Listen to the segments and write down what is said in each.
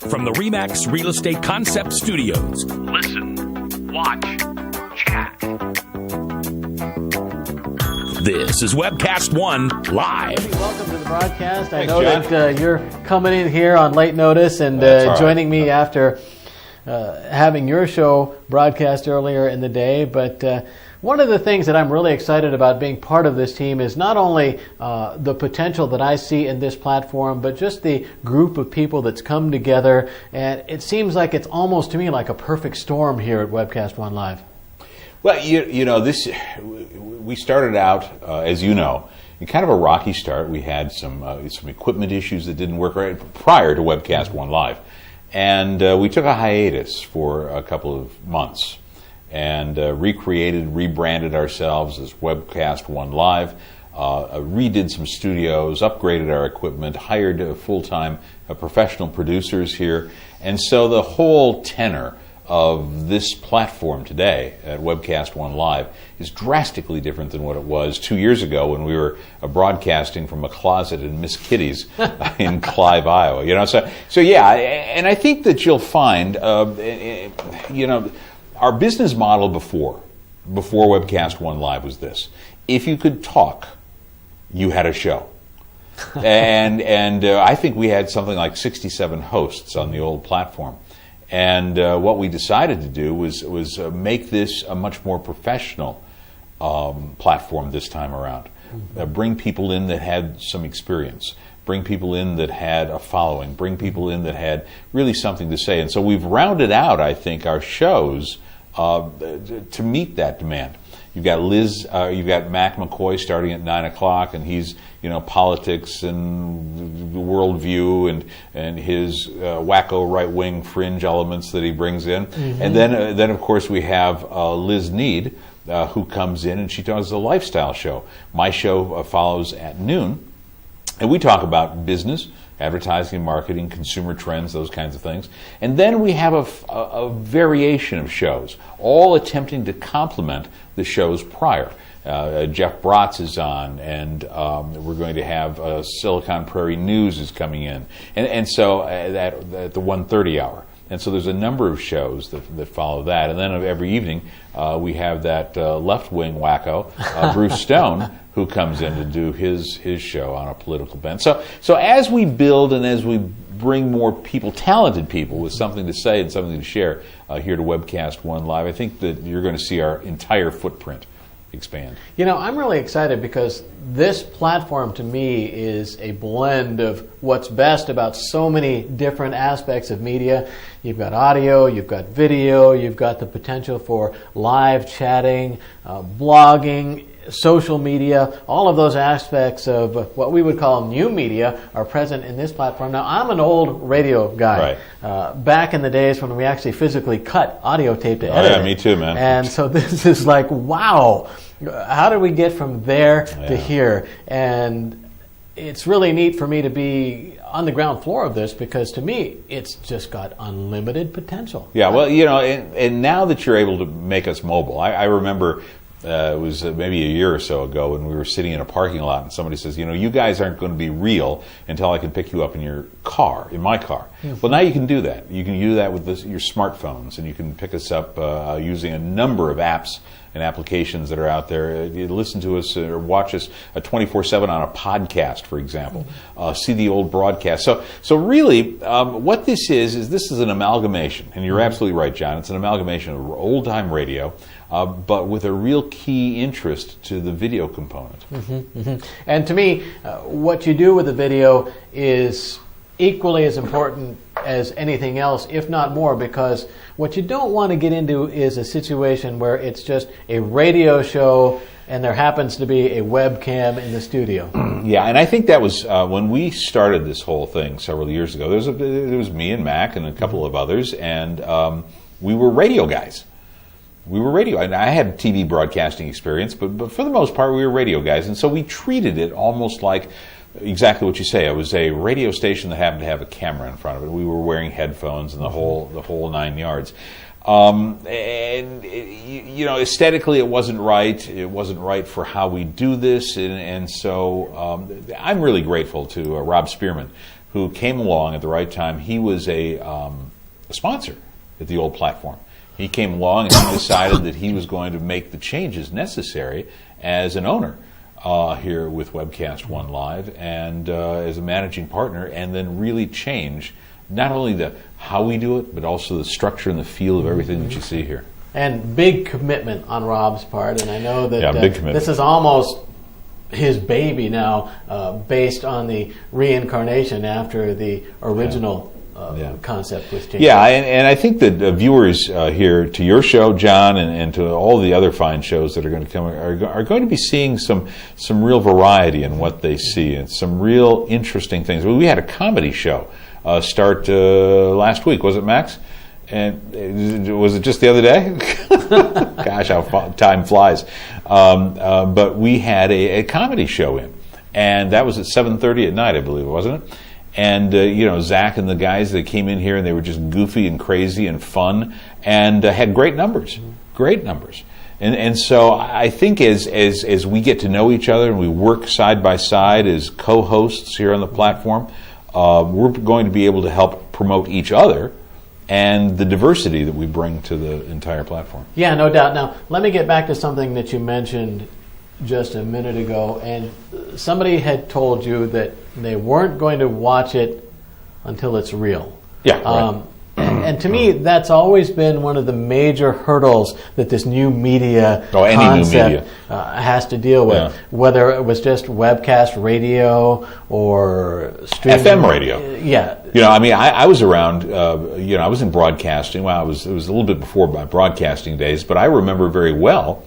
from the RE/MAX Real Estate Concept Studios. Listen, watch, chat. This is Webcast One Live. Welcome to the broadcast. I Thanks, know John. that you're coming in here on late notice and joining me after having your show broadcast earlier in the day. But one of the things that I'm really excited about being part of this team is not only the potential that I see in this platform, but just the group of people that's come together. And it seems like it's almost to me like a perfect storm here at Webcast One Live. Well, you know, we started out, as you know, in kind of a rocky start. We had some equipment issues that didn't work right prior to Webcast One Live. And we took a hiatus for a couple of months and rebranded ourselves as Webcast One Live, redid some studios, upgraded our equipment, hired full-time professional producers here. And so the whole tenor of this platform today at Webcast One Live is drastically different than what it was 2 years ago when we were broadcasting from a closet in Miss Kitty's in Clive, Iowa. You know, so yeah, and I think that you'll find, you know, our business model before Webcast One Live was this: if you could talk, you had a show. and I think we had something like 67 hosts on the old platform. And what we decided to do was make this a much more professional platform this time around. Bring people in that had some experience. Bring people in that had a following. Bring people in that had really something to say. And so we've rounded out, I think, our shows to meet that demand. You've got you've got Mac McCoy starting at 9 o'clock, and he's, you know, politics and worldview and his wacko right-wing fringe elements that he brings in. Mm-hmm. And then of course we have Liz Need, who comes in and she does a lifestyle show. My show follows at noon, and we talk about business, advertising, marketing, consumer trends, those kinds of things. And then we have a variation of shows, all attempting to complement the shows prior. Jeff Bratz is on, and we're going to have Silicon Prairie News is coming in. And so at the 1:30 hour. And so there's a number of shows that follow that. And then every evening we have that left-wing wacko, Bruce Stone, who comes in to do his show on a political bent. So as we build and as we bring more people, talented people with something to say and something to share here to Webcast One Live, I think that you're going to see our entire footprint expand. You know, I'm really excited because this platform to me is a blend of what's best about so many different aspects of media. You've got audio, you've got video, you've got the potential for live chatting, blogging, social media. All of those aspects of what we would call new media are present in this platform. Now, I'm an old radio guy. Right. Back in the days when we actually physically cut audio tape to edit. Oh, yeah, me too, man. And so this is like, wow, how did we get from there to here? And it's really neat for me to be on the ground floor of this because to me, it's just got unlimited potential. Yeah, well, you know, and now that you're able to make us mobile, I remember it was maybe a year or so ago when we were sitting in a parking lot and somebody says, you know, you guys aren't going to be real until I can pick you up in your car, in my car. Mm-hmm. Well, now you can do that. You can do that with your smartphones, and you can pick us up using a number of apps and applications that are out there. You listen to us or watch us 24/7 on a podcast, for example. See the old broadcast. So really, what this is an amalgamation, and you're absolutely right, John. It's an amalgamation of old-time radio, but with a real key interest to the video component. Mm-hmm, mm-hmm. And to me, what you do with the video is equally as important as anything else, if not more, because what you don't want to get into is a situation where it's just a radio show and there happens to be a webcam in the studio. Yeah, and I think that was when we started this whole thing several years ago. There was me and Mac and a couple of others, and we were radio guys. We were radio. And I had TV broadcasting experience, but for the most part, we were radio guys. And so we treated it almost like exactly what you say. It was a radio station that happened to have a camera in front of it. We were wearing headphones and the whole 9 yards. And you know, aesthetically, it wasn't right. It wasn't right for how we do this, and so I'm really grateful to Rob Spearman, who came along at the right time. He was a sponsor at the old platform. He came along and he decided that he was going to make the changes necessary as an owner here with Webcast One Live and as a managing partner, and then really change not only the how we do it, but also the structure and the feel of everything that you see here. And big commitment on Rob's part, and I know that big commitment. This is almost his baby now, based on the reincarnation after the original concept was changed. Yeah, and I think that viewers here to your show, John, and to all the other fine shows that are going to come are going to be seeing some real variety in what they see and some real interesting things. We had a comedy show start last week, was it, Max? And was it just the other day? Gosh, how time flies. But we had a comedy show in, and that was at 7:30 at night, I believe, wasn't it? And Zach and the guys that came in here, and they were just goofy and crazy and fun, and had great numbers. And so I think as we get to know each other and we work side by side as co-hosts here on the platform, we're going to be able to help promote each other and the diversity that we bring to the entire platform. Yeah, no doubt. Now, let me get back to something that you mentioned just a minute ago. And somebody had told you that they weren't going to watch it until it's real. Yeah, right. And to me, that's always been one of the major hurdles that this new media concept has to deal with. Yeah. Whether it was just webcast radio or streaming. FM radio. Yeah. I was around, I was in broadcasting. Well, it was a little bit before my broadcasting days, but I remember very well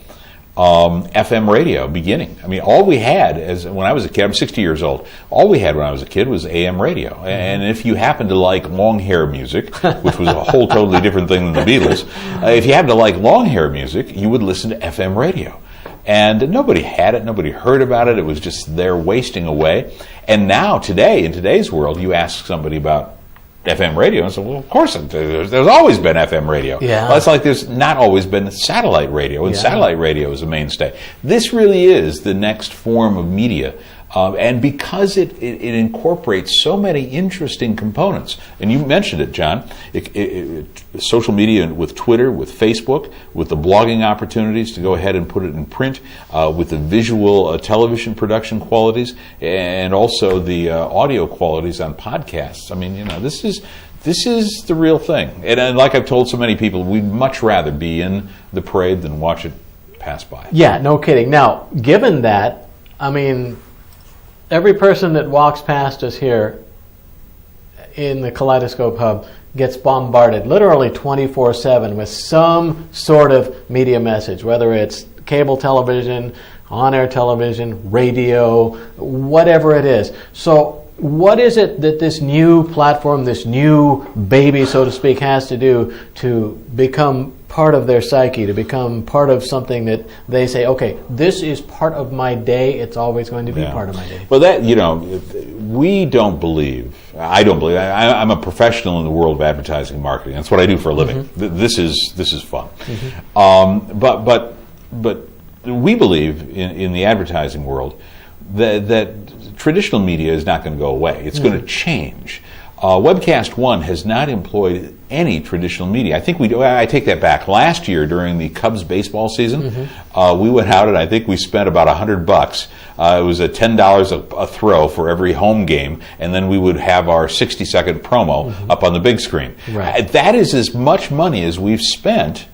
FM radio beginning. All we had when I was a kid, I'm 60 years old, all we had when I was a kid was AM radio. Mm-hmm. And if you happened to like long hair music, which was a whole totally different thing than the Beatles, if you happened to like long hair music, you would listen to FM radio. And nobody had it, nobody heard about it, it was just there wasting away. And now, today, in today's world, you ask somebody about FM radio, and so, well, of course, there's always been FM radio. Yeah. Well, it's like there's not always been satellite radio, and satellite radio is a mainstay. This really is the next form of media, and because it incorporates so many interesting components, and you mentioned it, John, social media with Twitter, with Facebook, with the blogging opportunities to go ahead and put it in print, with the visual television production qualities, and also the audio qualities on podcasts. This is the real thing. And like I've told so many people, we'd much rather be in the parade than watch it pass by. Yeah, no kidding. Now, given that, every person that walks past us here in the Kaleidoscope Hub gets bombarded literally 24/7 with some sort of media message, whether it's cable television, on-air television, radio, whatever it is. So what is it that this new platform, this new baby, so to speak, has to do to become part of their psyche, to become part of something that they say, okay, this is part of my day, it's always going to be part of my day? Well, we don't believe, I don't believe, I'm a professional in the world of advertising and marketing. That's what I do for a living. Mm-hmm. This is fun. Mm-hmm. But we believe in the advertising world that traditional media is not going to go away. It's going to change. Webcast One has not employed any traditional media. I think I take that back. Last year during the Cubs baseball season, we went out and I think we spent about $100. It was $10 a throw for every home game, and then we would have our 60-second promo up on the big screen. Right. That is as much money as we've spent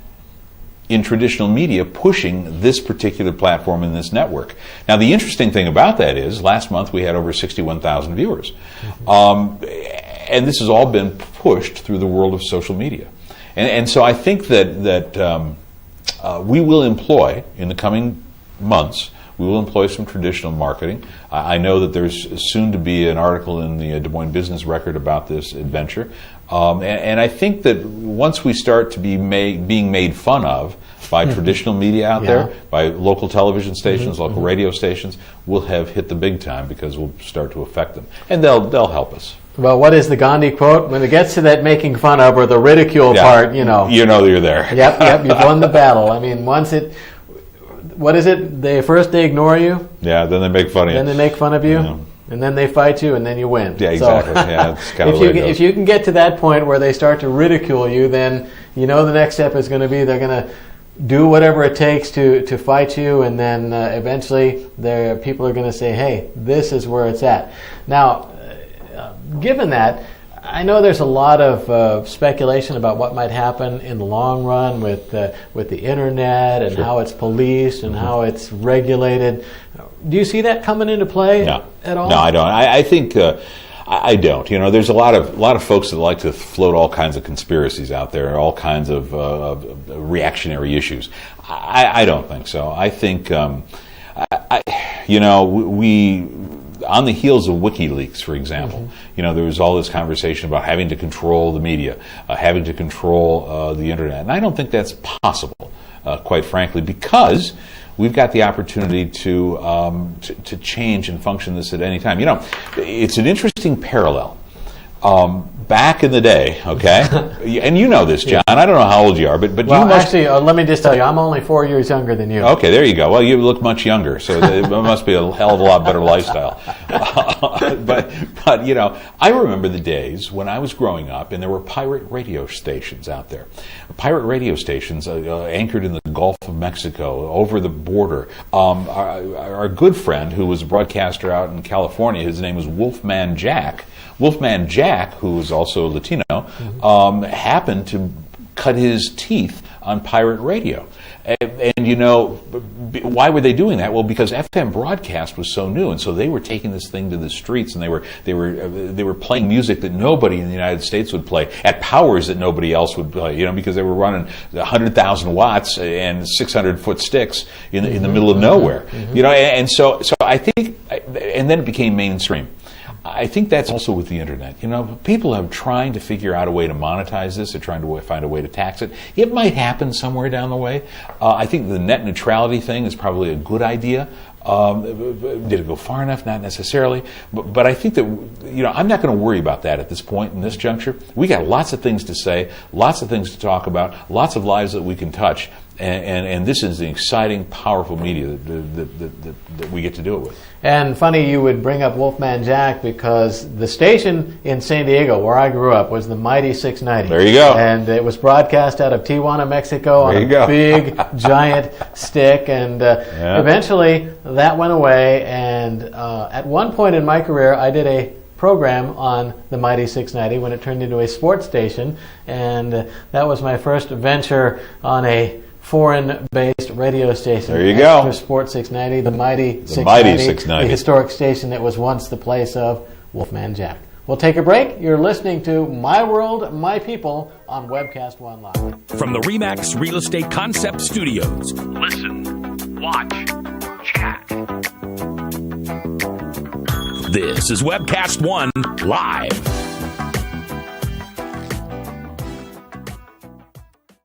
in traditional media pushing this particular platform in this network. Now, the interesting thing about that is last month we had over 61,000 viewers. And this has all been pushed through the world of social media. And so I think that we will employ, in the coming months, we will employ some traditional marketing. I know that there's soon to be an article in the Des Moines Business Record about this adventure. And I think that once we start to be being made fun of by traditional media out there, by local television stations, local radio stations, we'll have hit the big time because we'll start to affect them. And they'll help us. Well, what is the Gandhi quote? When it gets to that making fun of or the ridicule part, You know you're there. Yep, you've won the battle. Once what is it? First they ignore you. Yeah, then they make fun of you. Then they make fun of you. and then they fight you, and then you win. Yeah, exactly. Yeah, that's kind of the way it goes. If you can get to that point where they start to ridicule you, then you know the next step is going to be they're going to do whatever it takes to fight you, and then eventually people are going to say, hey, this is where it's at. Now, given that, I know there's a lot of speculation about what might happen in the long run with the internet and how it's policed and how it's regulated. Do you see that coming into play at all? No, I don't. I think I don't. You know, there's a lot of folks that like to float all kinds of conspiracies out there, all kinds of reactionary issues. I don't think so. I think we. On the heels of WikiLeaks, for example, you know, there was all this conversation about having to control the media, having to control the internet, and I don't think that's possible, quite frankly, because we've got the opportunity to change and function this at any time. You know, it's an interesting parallel. Back in the day, okay, and you know this, John. I don't know how old you are, but well, you must. Actually, let me just tell you, I'm only 4 years younger than you. Okay, there you go. Well, you look much younger, so it must be a hell of a lot better lifestyle. But you know, I remember the days when I was growing up, and there were pirate radio stations out there. Pirate radio stations anchored in the Gulf of Mexico, over the border. Our good friend, who was a broadcaster out in California, his name was Wolfman Jack. Wolfman Jack, who was also Latino, happened to cut his teeth on pirate radio. And you know, why were they doing that? Well, because FM broadcast was so new, and so they were taking this thing to the streets, and they were playing music that nobody in the United States would play at powers that nobody else would play. You know, because they were running 100,000 watts and 600-foot sticks in the middle of nowhere. You know, and so I think, and then it became mainstream. I think that's also with the internet. You know, people are trying to figure out a way to monetize this. They're trying to find a way to tax it. It might happen somewhere down the way. I think the net neutrality thing is probably a good idea. Did it go far enough? Not necessarily. But I think that, you know, I'm not going to worry about that at this point, in this juncture. We got lots of things to say, lots of things to talk about, lots of lives that we can touch. And this is the exciting, powerful media that we get to do it with. And funny you would bring up Wolfman Jack, because the station in San Diego, where I grew up, was the Mighty 690. There you go. And it was broadcast out of Tijuana, Mexico, on a big, giant stick. And eventually that went away. And at one point in my career, I did a program on the Mighty 690 when it turned into a sports station. And that was my first venture on a foreign-based radio station. There you go. For Sports 690, the Mighty 690, the historic station that was once the place of Wolfman Jack. We'll take a break. You're listening to My World, My People on Webcast One Live. From the RE/MAX Real Estate Concept Studios. Listen, watch, chat. This is Webcast One Live.